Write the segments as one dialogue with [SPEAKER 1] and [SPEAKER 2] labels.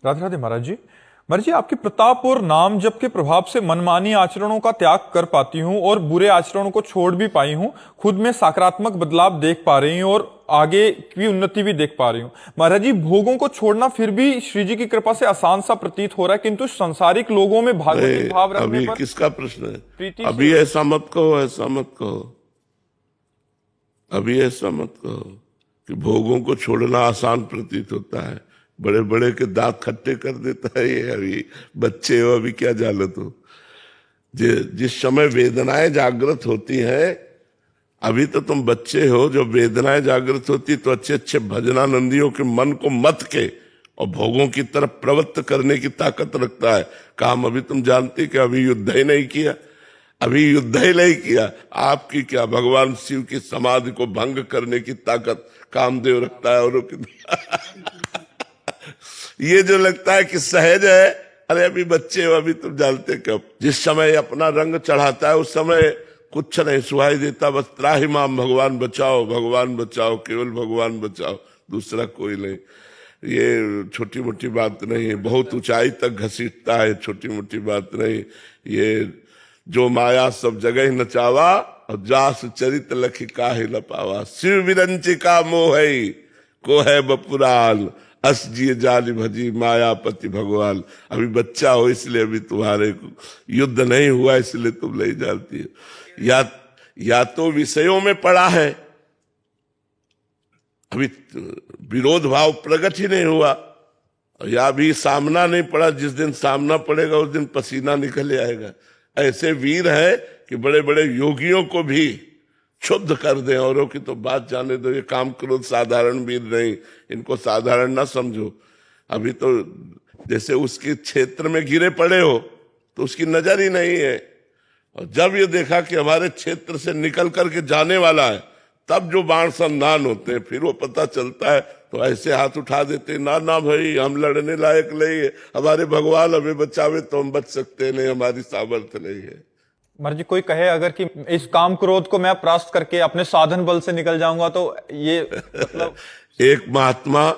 [SPEAKER 1] राधे राधे महाराज जी। महाराज जी, आपके प्रताप और नाम जप के प्रभाव से मनमानी आचरणों का त्याग कर पाती हूँ और बुरे आचरणों को छोड़ भी पाई हूँ। खुद में सकारात्मक बदलाव देख पा रही हूँ और आगे की उन्नति भी देख पा रही हूँ। महाराज जी, भोगों को छोड़ना फिर भी श्री जी की कृपा से आसान सा प्रतीत हो रहा है, किंतु संसारिक लोगों में भागवती भाव रखने
[SPEAKER 2] अभी
[SPEAKER 1] पर
[SPEAKER 2] किसका प्रश्न है?
[SPEAKER 1] प्रीति
[SPEAKER 2] अभी ऐसा मत कहो, ऐसा मत कहो, अभी ऐसा मत कहो कि भोगों को छोड़ना आसान प्रतीत होता है। बड़े बड़े के दांत खट्टे कर देता है ये। अभी बच्चे हो, अभी क्या जालत हो। जिस समय वेदनाएं जागृत होती हैं, अभी तो तुम बच्चे हो, जब वेदनाएं जागृत होती तो अच्छे अच्छे भजनानंदियों के मन को मत के और भोगों की तरफ प्रवृत्त करने की ताकत रखता है काम। अभी तुम जानते कि अभी युद्ध ही नहीं किया, अभी युद्ध ही नहीं किया। आपकी क्या, भगवान शिव की समाधि को भंग करने की ताकत कामदेव रखता है। और ये जो लगता है कि सहज है, अरे अभी बच्चे हो, अभी तुम जानते कब। जिस समय अपना रंग चढ़ाता है उस समय कुछ नहीं सुहाई देता, बस त्राहि माम, भगवान बचाओ, भगवान बचाओ, केवल भगवान बचाओ, दूसरा कोई नहीं। ये छोटी मोटी बात नहीं है, बहुत ऊंचाई तक घसीटता है, छोटी मोटी बात नहीं। ये जो माया सब जगह नचावा और जास चरित लखी काहे न पावा। शिव विरंचिका मोह को है बपुराल, अस जिए जाली भजी मायापति भगवान। अभी बच्चा हो इसलिए अभी तुम्हारे युद्ध नहीं हुआ, इसलिए तुम नहीं जानती हो। या तो विषयों में पड़ा है, अभी विरोध भाव प्रकट ही नहीं हुआ, या भी सामना नहीं पड़ा। जिस दिन सामना पड़ेगा उस दिन पसीना निकल आएगा। ऐसे वीर है कि बड़े बड़े योगियों को भी क्षुब्ध कर दें। औरों की तो बात जाने दो, ये काम क्रोध साधारण वीर नहीं, इनको साधारण ना समझो। अभी तो जैसे उसके क्षेत्र में गिरे पड़े हो तो उसकी नजर ही नहीं है, और जब ये देखा कि हमारे क्षेत्र से निकल करके जाने वाला है, तब जो बाण संधान होते हैं, फिर वो पता चलता है तो ऐसे हाथ उठा देते, ना ना भाई हम लड़ने लायक नहीं है, हमारे भगवान हमें बचावे तो हम बच सकते नहीं, हमारी सामर्थ्य नहीं है।
[SPEAKER 1] महाराज जी, कोई कहे अगर कि इस काम क्रोध को मैं परास्त करके अपने साधन बल से निकल जाऊंगा, तो ये मतलब
[SPEAKER 2] एक महात्मा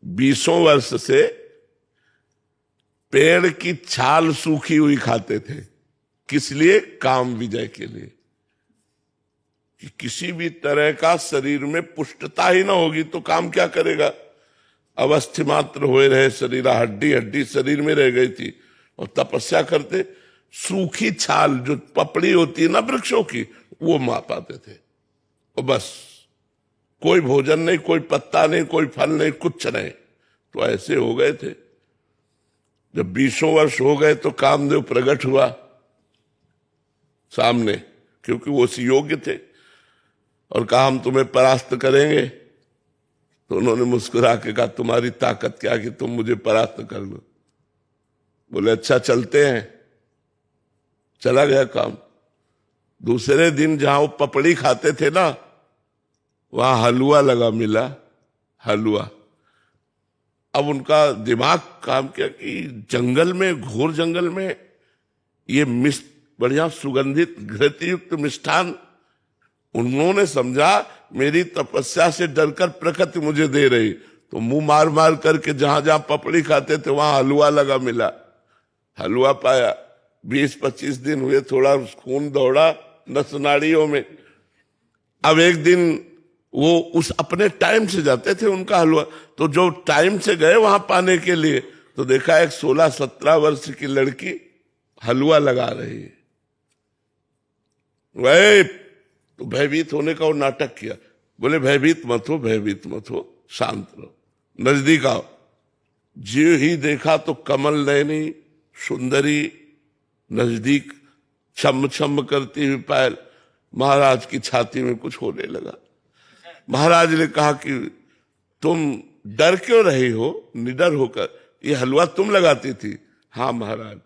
[SPEAKER 2] 20 वर्ष से पेड़ की छाल सूखी हुई खाते थे। किस लिए? काम विजय के लिए। कि किसी भी तरह का शरीर में पुष्टता ही ना होगी तो काम क्या करेगा। अवस्थि मात्र हुए रहे शरीर, हड्डी हड्डी शरीर में रह गई थी, और तपस्या करते सूखी छाल जो पपड़ी होती है ना वृक्षों की, वो मार पाते थे। और बस कोई भोजन नहीं, कोई पत्ता नहीं, कोई फल नहीं, कुछ नहीं। तो ऐसे हो गए थे। जब 20 वर्ष हो गए तो कामदेव प्रकट हुआ सामने, क्योंकि वो उसी योग्य थे, और कहा हम तुम्हें परास्त करेंगे। तो उन्होंने मुस्कुरा के कहा तुम्हारी ताकत क्या कि तुम मुझे परास्त कर लो। बोले अच्छा चलते हैं। चला गया काम। दूसरे दिन जहां वो पपड़ी खाते थे ना, वहां हलवा लगा मिला, हलवा। अब उनका दिमाग काम किया कि जंगल में, घोर जंगल में, ये बढ़िया सुगंधित घृतयुक्त मिष्ठान। उन्होंने समझा मेरी तपस्या से डरकर प्रकृति मुझे दे रही, तो मुंह मार मार करके जहां जहां पपड़ी खाते थे वहां हलवा लगा मिला। हलवा पाया। 20-25 दिन हुए, थोड़ा खून दौड़ा नस नाड़ियों में। अब एक दिन वो उस अपने टाइम से जाते थे उनका हलवा, तो जो टाइम से गए वहां पाने के लिए, तो देखा एक 16-17 वर्ष की लड़की हलवा लगा रही है। वही तो भयभीत होने का वो नाटक किया। बोले भयभीत मत हो, भयभीत मत हो, शांत रहो, नजदीक आओ। जो ही देखा तो कमल नयनी सुंदरी नजदीक छम छम करती हुई पायल महाराज की छाती में कुछ होने लगा। महाराज ने कहा कि तुम डर क्यों रही हो निडर होकर, ये हलवा तुम लगाती थी? हाँ महाराज,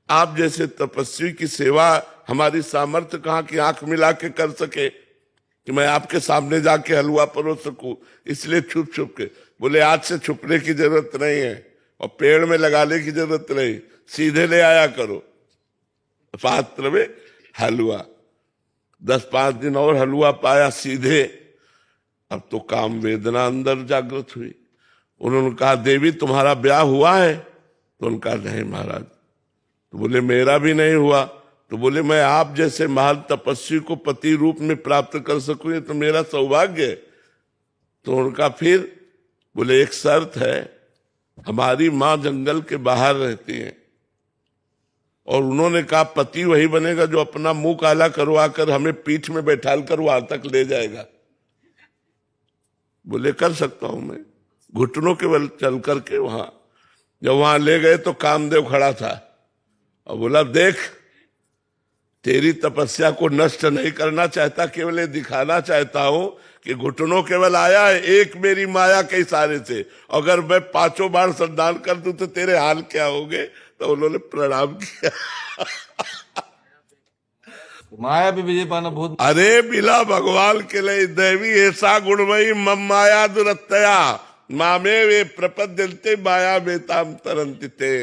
[SPEAKER 2] आप जैसे तपस्वी की सेवा हमारी सामर्थ्य कहाँ की आंख मिला के कर सके कि मैं आपके सामने जाके हलवा परोस सकूं, इसलिए छुप छुप के। बोले आज से छुपने की जरूरत नहीं है और पेड़ में लगाने की जरूरत नहीं, सीधे ले आया करो पात्र में हलवा। 10-5 दिन और हलवा पाया सीधे। अब तो काम वेदना अंदर जागृत हुई। उन्होंने कहा देवी तुम्हारा ब्याह हुआ है? तो उनका नहीं महाराज। तो बोले मेरा भी नहीं हुआ। तो बोले मैं आप जैसे महान तपस्वी को पति रूप में प्राप्त कर सकूं ये तो मेरा सौभाग्य है। तो उनका फिर बोले एक शर्त है, हमारी माँ जंगल के बाहर रहती है और उन्होंने कहा पति वही बनेगा जो अपना मुंह काला करवा कर हमें पीठ में बैठाल कर वहां तक ले जाएगा। बोले कर सकता हूं मैं। घुटनों के बल चल करके वहां जब वहां ले गए तो कामदेव खड़ा था और बोला देख तेरी तपस्या को नष्ट नहीं करना चाहता, केवल ये दिखाना चाहता हूं कि घुटनों केवल आया है एक मेरी माया के इशारे से, अगर मैं 5 बार संधान कर दूं तो तेरे हाल क्या होंगे। तो उन्होंने प्रणाम किया।
[SPEAKER 3] माया भी विजय पाना बहुत।
[SPEAKER 2] अरे बिला भगवान के लिए देवी ऐसा गुणमयी मम माया दुरत्तया मामे वे प्रपद्यन्ते माया बेताम तरंतिते।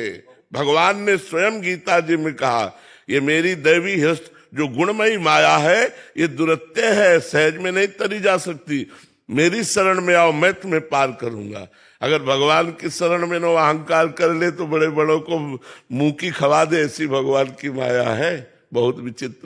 [SPEAKER 2] भगवान ने स्वयं गीता जी में कहा ये मेरी दैवी हस्त जो गुणमयी माया है ये दुरत्य है, सहज में नहीं तरी जा सकती। मेरी शरण में आओ मैं तुम्हें पार करूंगा। अगर भगवान की शरण में नो अहंकार कर ले तो बड़े बड़ों को मुंह की खवा दे, ऐसी भगवान की माया है, बहुत विचित्र।